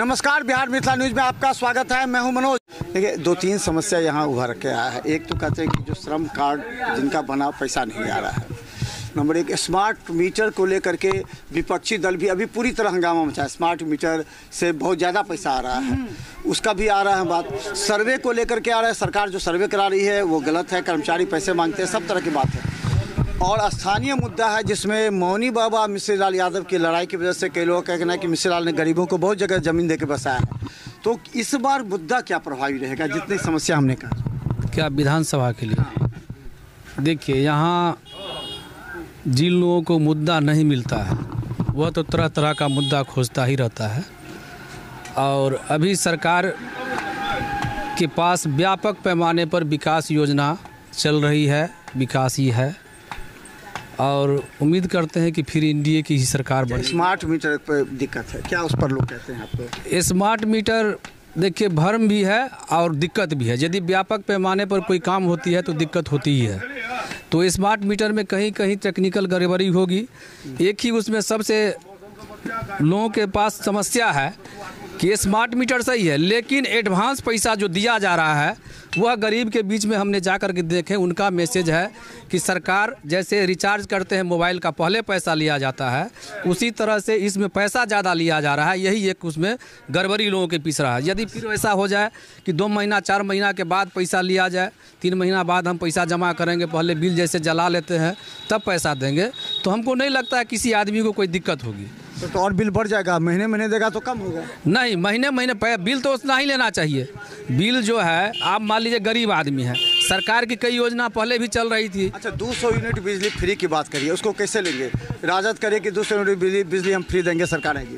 नमस्कार, बिहार मिथिला न्यूज़ में आपका स्वागत है। मैं हूं मनोज। देखिए, दो तीन समस्या यहां उभर के आया है। एक तो कहते हैं कि जो श्रम कार्ड जिनका बना पैसा नहीं आ रहा है। नंबर एक, स्मार्ट मीटर को लेकर के विपक्षी दल भी अभी पूरी तरह हंगामा मचा है। स्मार्ट मीटर से बहुत ज़्यादा पैसा आ रहा है, उसका भी आ रहा है बात। सर्वे को लेकर के आ रहा है, सरकार जो सर्वे करा रही है वो गलत है, कर्मचारी पैसे मांगते हैं, सब तरह की बात है। और स्थानीय मुद्दा है जिसमें मौनी बाबा मिश्री लाल यादव की लड़ाई की वजह से कई लोगों का कहना है कि मिश्री लाल ने गरीबों को बहुत जगह ज़मीन दे के बसाया है। तो इस बार मुद्दा क्या प्रभावी रहेगा, जितनी समस्या हमने कहा क्या विधानसभा के लिए? देखिए, यहाँ जिन लोगों को मुद्दा नहीं मिलता है वह तो तरह तरह का मुद्दा खोजता ही रहता है। और अभी सरकार के पास व्यापक पैमाने पर विकास योजना चल रही है, विकास ही है, और उम्मीद करते हैं कि फिर एनडीए की ही सरकार बने। स्मार्ट मीटर पर दिक्कत है क्या, उस पर लोग कहते हैं आपको? स्मार्ट मीटर देखिए, भ्रम भी है और दिक्कत भी है। यदि व्यापक पैमाने पर कोई काम होती है तो दिक्कत होती ही है। तो स्मार्ट मीटर में कहीं कहीं टेक्निकल गड़बड़ी होगी। एक ही उसमें सबसे लोगों के पास समस्या है कि स्मार्ट मीटर सही है, लेकिन एडवांस पैसा जो दिया जा रहा है वह गरीब के बीच में हमने जा कर के देखे। उनका मैसेज है कि सरकार जैसे रिचार्ज करते हैं मोबाइल का, पहले पैसा लिया जाता है, उसी तरह से इसमें पैसा ज़्यादा लिया जा रहा है। यही एक उसमें गड़बड़ी लोगों के पीछे रहा है। यदि फिर ऐसा हो जाए कि 2 महीना 4 महीना के बाद पैसा लिया जाए, 3 महीना बाद हम पैसा जमा करेंगे, पहले बिल जैसे जला लेते हैं तब पैसा देंगे, तो हमको नहीं लगता है किसी आदमी को कोई दिक्कत होगी। तो और बिल बढ़ जाएगा, महीने महीने देगा तो कम होगा? नहीं, महीने महीने बिल तो उतना ही लेना चाहिए। बिल जो है, आप मान लीजिए गरीब आदमी है, सरकार की कई योजना पहले भी चल रही थी। अच्छा, 200 यूनिट बिजली फ्री की बात करिए, उसको कैसे लेंगे? राजद करे कि 200 यूनिट बिजली हम फ्री देंगे, सरकार आएगी?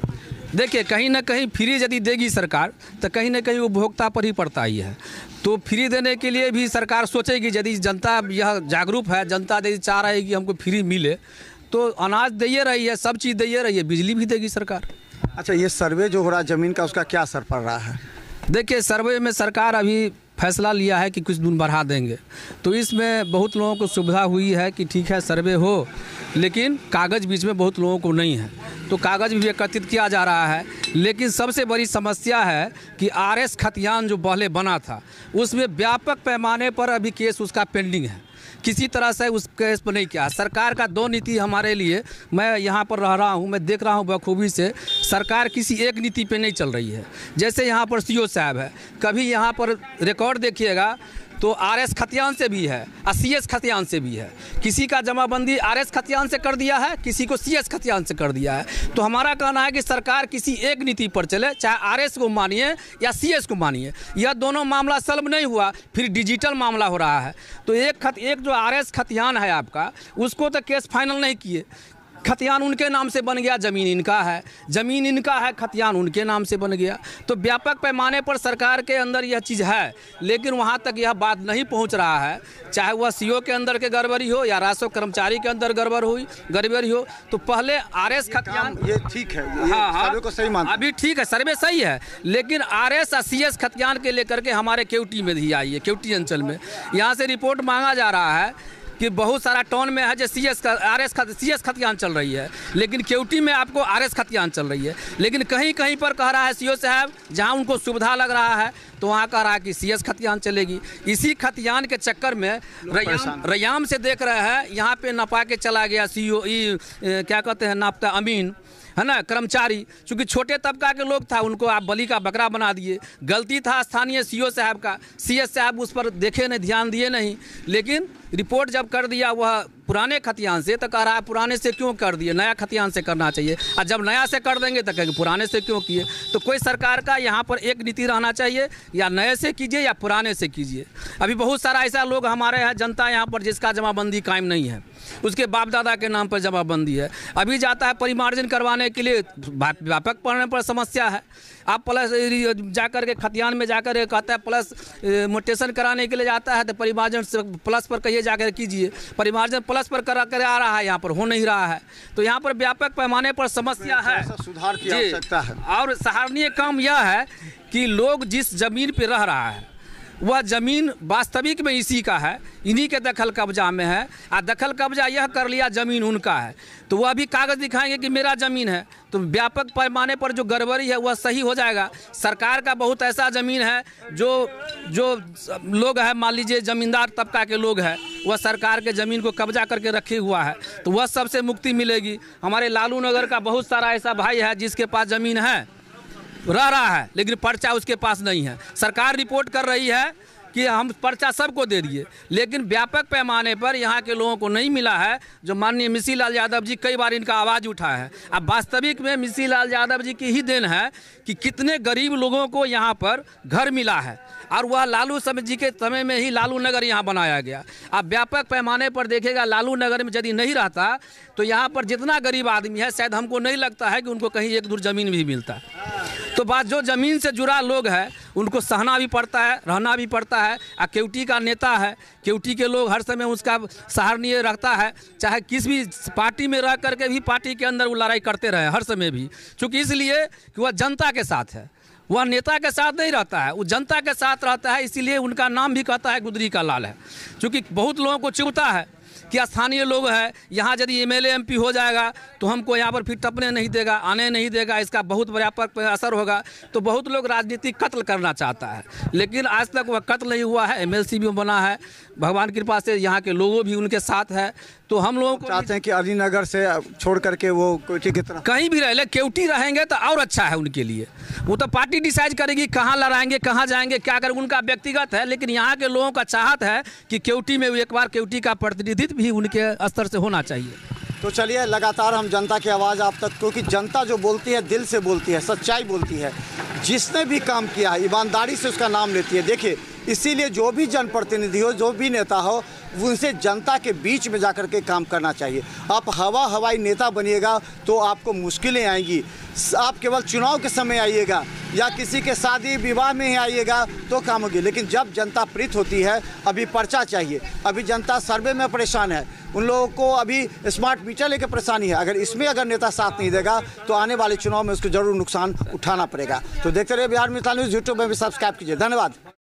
देखिए, कहीं ना कहीं फ्री यदि देगी सरकार तो कहीं ना कहीं उपभोक्ता पर ही पड़ता ही है। तो फ्री देने के लिए भी सरकार सोचेगी, यदि जनता यह जागरूक है, जनता यदि चाह रही है कि हमको फ्री मिले तो अनाज दे रही है, सब चीज़ दे रही है, बिजली भी देगी सरकार। अच्छा, ये सर्वे जो हो रहा है ज़मीन का, उसका क्या असर पड़ रहा है? देखिए, सर्वे में सरकार अभी फैसला लिया है कि कुछ दिन बढ़ा देंगे, तो इसमें बहुत लोगों को सुविधा हुई है कि ठीक है सर्वे हो, लेकिन कागज़ बीच में बहुत लोगों को नहीं है, तो कागज़ भी एकत्रित किया जा रहा है। लेकिन सबसे बड़ी समस्या है कि आरएस खतियान जो पहले बना था उसमें व्यापक पैमाने पर अभी केस उसका पेंडिंग है, किसी तरह से उस केस पर नहीं किया। सरकार का 2 नीति हमारे लिए, मैं यहाँ पर रह रहा हूँ, मैं देख रहा हूँ बखूबी से सरकार किसी एक नीति पे नहीं चल रही है। जैसे यहाँ पर सीओ साहब है, कभी यहाँ पर रिकॉर्ड देखिएगा तो आरएस खतियान से भी है और सीएस खतियान से भी है। किसी का जमाबंदी आरएस खतियान से कर दिया है, किसी को सीएस खतियान से कर दिया है। तो हमारा कहना है कि सरकार किसी एक नीति पर चले, चाहे आरएस को मानिए या सीएस को मानिए। यह दोनों मामला सॉल्व नहीं हुआ, फिर डिजिटल मामला हो रहा है। तो एक जो आरएस खतियान है आपका, उसको तो केस फाइनल नहीं किए, खतियान उनके नाम से बन गया, ज़मीन इनका है, ज़मीन इनका है, खतियान उनके नाम से बन गया। तो व्यापक पैमाने पर सरकार के अंदर यह चीज़ है, लेकिन वहाँ तक यह बात नहीं पहुँच रहा है। चाहे वह सीओ के अंदर के गड़बड़ी हो या राजस्व कर्मचारी के अंदर गड़बड़ी हो, तो पहले आरएस खतियान ये ठीक है, हाँ, सर्वे को सही मानते, अभी ठीक है, सर्वे सही है, लेकिन आरएस और सीएस खतियान के लेकर के हमारे केवटी में भी आई है, केवटी अंचल में यहाँ से रिपोर्ट मांगा जा रहा है कि बहुत सारा टाउन में है जो सीएस खतियान चल रही है, लेकिन केवटी में आपको आरएस खतियान चल रही है। लेकिन कहीं कहीं पर कह रहा है सीओ साहब, जहां उनको सुविधा लग रहा है तो वहां कह रहा है कि सीएस खतियान चलेगी। इसी खतियान के चक्कर में रैयाम से देख रहे हैं, यहाँ पे नपा के चला गया सीओ, क्या कहते हैं, नापता अमीन है ना, कर्मचारी, चूँकि छोटे तबका के लोग था, उनको आप बलि का बकरा बना दिए। गलती था स्थानीय सीओ साहब का, सीएस साहब उस पर देखे नहीं, ध्यान दिए नहीं। लेकिन रिपोर्ट जब कर दिया वह पुराने खतियान से, तो कह रहा है पुराने से क्यों कर दिए, नया खतियान से करना चाहिए। और जब नया से कर देंगे तो कहेंगे पुराने से क्यों किए। तो कोई सरकार का यहाँ पर एक नीति रहना चाहिए, या नए से कीजिए या पुराने से कीजिए। अभी बहुत सारा ऐसा लोग हमारे यहाँ जनता यहाँ पर जिसका जमाबंदी कायम नहीं है, उसके बाप दादा के नाम पर जमाबंदी है, अभी जाता है परिमार्जन करवाने के लिए, व्यापक पड़ने पर समस्या है। आप प्लस जाकर के खतियान में जाकर कहता है प्लस मोटेशन कराने के लिए जाता है, तो परिमार्जन प्लस पर कहिए जाकर कीजिए, परिमार्जन प्लस पर करा कर आ रहा है, यहाँ पर हो नहीं रहा है। तो यहाँ पर व्यापक पैमाने पर समस्या है, सुधार की आवश्यकता है। और सराहनीय काम यह है कि लोग जिस जमीन पर रह रहा है वह ज़मीन वास्तविक में इसी का है, इन्हीं के दखल कब्जा में है। और दखल कब्जा यह कर लिया ज़मीन उनका है, तो वह भी कागज़ दिखाएंगे कि मेरा ज़मीन है, तो व्यापक पैमाने पर जो गड़बड़ी है वह सही हो जाएगा। सरकार का बहुत ऐसा ज़मीन है जो लोग हैं, मान लीजिए ज़मींदार तबका के लोग हैं, वह सरकार के ज़मीन को कब्जा करके रखे हुआ है, तो वह सबसे मुक्ति मिलेगी। हमारे लालू नगर का बहुत सारा ऐसा भाई है जिसके पास ज़मीन है, रह रहा है, लेकिन पर्चा उसके पास नहीं है। सरकार रिपोर्ट कर रही है कि हम पर्चा सबको दे दिए, लेकिन व्यापक पैमाने पर यहाँ के लोगों को नहीं मिला है। जो माननीय मिसी लाल यादव जी कई बार इनका आवाज़ उठाया है। अब वास्तविक में मिसी लाल यादव जी की ही देन है कि कितने गरीब लोगों को यहाँ पर घर मिला है, और वह लालू जी के समय में ही लालू नगर यहाँ बनाया गया। अब व्यापक पैमाने पर देखेगा, लालू नगर में यदि नहीं रहता तो यहाँ पर जितना गरीब आदमी है, शायद हमको नहीं लगता है कि उनको कहीं एक दूर ज़मीन भी मिलता है। तो बात जो ज़मीन से जुड़ा लोग हैं उनको सहना भी पड़ता है, रहना भी पड़ता है। और केवटी का नेता है, केवटी के लोग हर समय उसका सराहनीय रखता है, चाहे किस भी पार्टी में रह करके भी पार्टी के अंदर वो लड़ाई करते रहे हर समय भी, क्योंकि इसलिए कि वह जनता के साथ है, वह नेता के साथ नहीं रहता है, वो जनता के साथ रहता है। इसीलिए उनका नाम भी कहता है गुदरी का लाल है, क्योंकि बहुत लोगों को चुभता है कि स्थानीय लोग हैं, यहाँ यदि एमएलए एमपी हो जाएगा तो हमको यहाँ पर फिर टपने नहीं देगा, आने नहीं देगा, इसका बहुत व्यापक असर होगा। तो बहुत लोग राजनीतिक कत्ल करना चाहता है, लेकिन आज तक वह कत्ल नहीं हुआ है। एमएलसी भी बना है, भगवान की कृपा से यहाँ के लोगों भी उनके साथ है। तो हम लोगों को चाहते हैं कि अलीनगर से छोड़ करके वो केवटी की तरफ कहीं भी रहे, केवटी रहेंगे तो और अच्छा है उनके लिए। वो तो पार्टी डिसाइड करेगी कहाँ लड़ाएंगे, कहाँ जाएंगे, क्या करेंगे, उनका व्यक्तिगत है। लेकिन यहाँ के लोगों का चाहत है कि केवटी में एक बार केवटी का प्रतिनिधित्व भी उनके स्तर से होना चाहिए। तो चलिए, लगातार हम जनता की आवाज़ आप तक, क्योंकि जनता जो बोलती है दिल से बोलती है, सच्चाई बोलती है, जिसने भी काम किया है ईमानदारी से उसका नाम लेती है। देखिए, इसीलिए जो भी जनप्रतिनिधि हो, जो भी नेता हो, उनसे जनता के बीच में जाकर के काम करना चाहिए। आप हवाई नेता बनिएगा तो आपको मुश्किलें आएंगी। आप केवल चुनाव के समय आइएगा या किसी के शादी विवाह में ही आइएगा तो काम होगी, लेकिन जब जनता प्रीत होती है, अभी पर्चा चाहिए, अभी जनता सर्वे में परेशान है, उन लोगों को अभी स्मार्ट मीटर लेकर परेशानी है। अगर नेता साथ नहीं देगा तो आने वाले चुनाव में उसको जरूर नुकसान उठाना पड़ेगा। तो देखते रहिए बिहार मिसाल न्यूज़, यूट्यूब में भी सब्सक्राइब कीजिए। धन्यवाद।